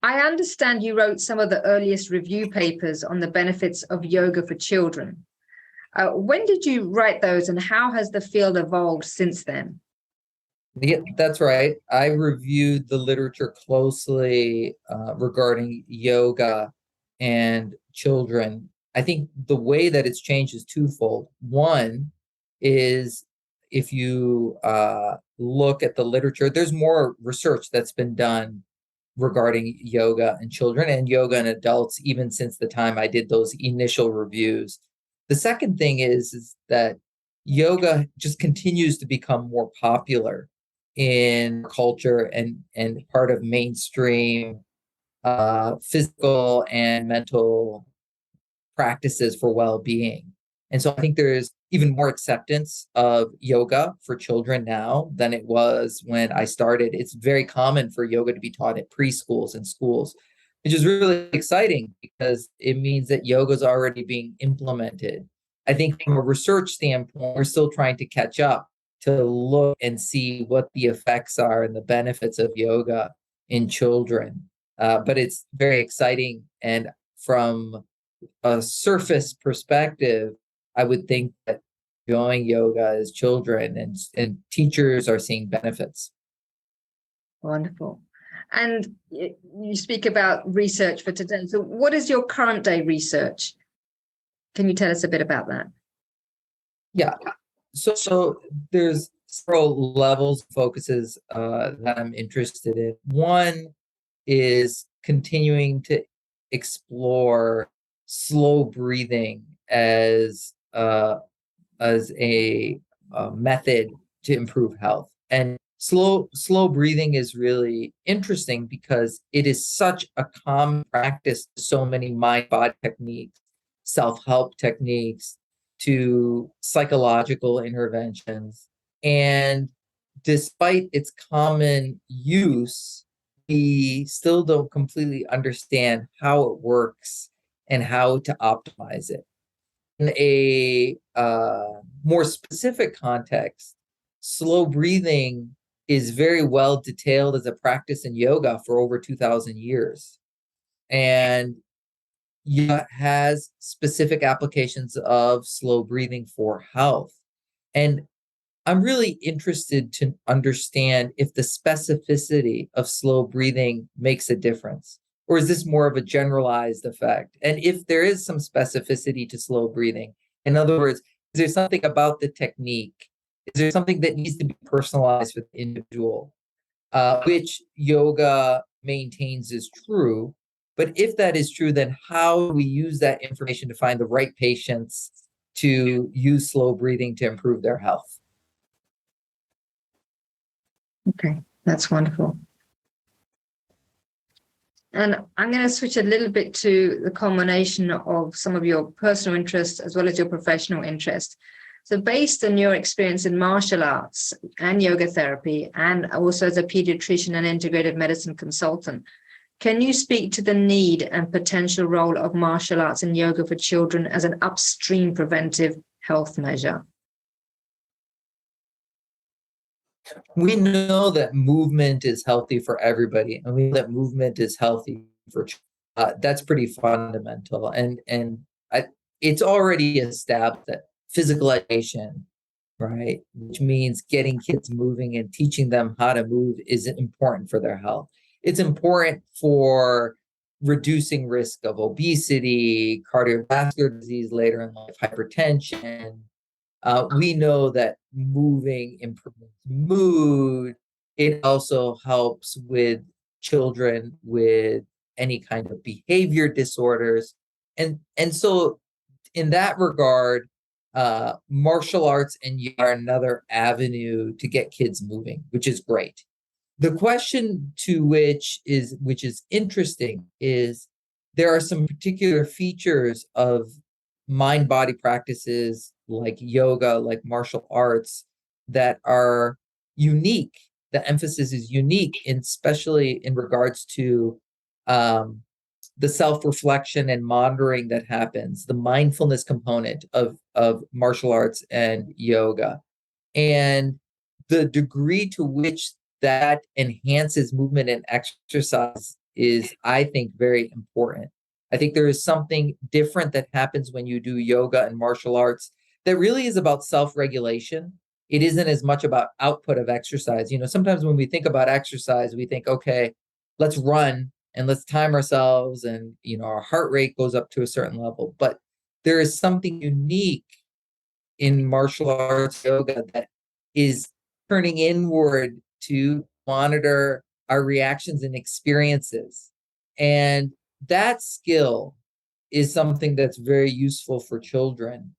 I understand you wrote some of the earliest review papers on the benefits of yoga for children. When did you write those, and how has the field evolved since then? Yeah, that's right. I reviewed the literature closely regarding yoga and children. I think the way that it's changed is twofold. One is if you look at the literature, there's more research that's been done regarding yoga and children and yoga and adults, even since the time I did those initial reviews. The second thing is that yoga just continues to become more popular in culture and part of mainstream physical and mental practices for well-being. And so I think there's even more acceptance of yoga for children now than it was when I started. It's very common for yoga to be taught at preschools and schools, which is really exciting because it means that yoga is already being implemented. I think from a research standpoint, we're still trying to catch up to look and see what the effects are and the benefits of yoga in children. But it's very exciting. And from a surface perspective, I would think that doing yoga as children and teachers are seeing benefits. Wonderful. And you speak about research for today. So what is your current day research? Can you tell us a bit about that? Yeah. So there's several levels, focuses that I'm interested in. One is continuing to explore slow breathing as a method to improve health. And slow breathing is really interesting because it is such a common practice. So many mind body techniques, self-help techniques, to psychological interventions. And despite its common use, we still don't completely understand how it works and how to optimize it. In a more specific context, slow breathing is very well detailed as a practice in yoga for over 2,000 years. And yoga has specific applications of slow breathing for health. And I'm really interested to understand if the specificity of slow breathing makes a difference, or is this more of a generalized effect? And if there is some specificity to slow breathing, in other words, is there something about the technique? Is there something that needs to be personalized for the individual, which yoga maintains is true? But if that is true, then how do we use that information to find the right patients to use slow breathing to improve their health? Okay, that's wonderful. And I'm going to switch a little bit to the culmination of some of your personal interests as well as your professional interest. So based on your experience in martial arts and yoga therapy, and also as a pediatrician and integrative medicine consultant, can you speak to the need and potential role of martial arts and yoga for children as an upstream preventive health measure? We know that movement is healthy for everybody, and we know that movement is healthy for that's pretty fundamental. And it's already established that physical education, right, which means getting kids moving and teaching them how to move, is important for their health. It's important for reducing risk of obesity, cardiovascular disease later in life, hypertension. We know that moving improves mood. It also helps with children with any kind of behavior disorders. And so in that regard, martial arts and yoga are another avenue to get kids moving, which is great. The question to which is interesting is there are some particular features of mind-body practices like yoga, like martial arts, that are unique. The emphasis is unique, especially in regards to the self-reflection and monitoring that happens, the mindfulness component of martial arts and yoga, and the degree to which that enhances movement and exercise is, I think, very important. I think there is something different that happens when you do yoga and martial arts that really is about self-regulation. It isn't as much about output of exercise. Sometimes when we think about exercise, we think, okay, let's run and let's time ourselves, and our heart rate goes up to a certain level. But there is something unique in martial arts yoga that is turning inward to monitor our reactions and experiences. And that skill is something that's very useful for children.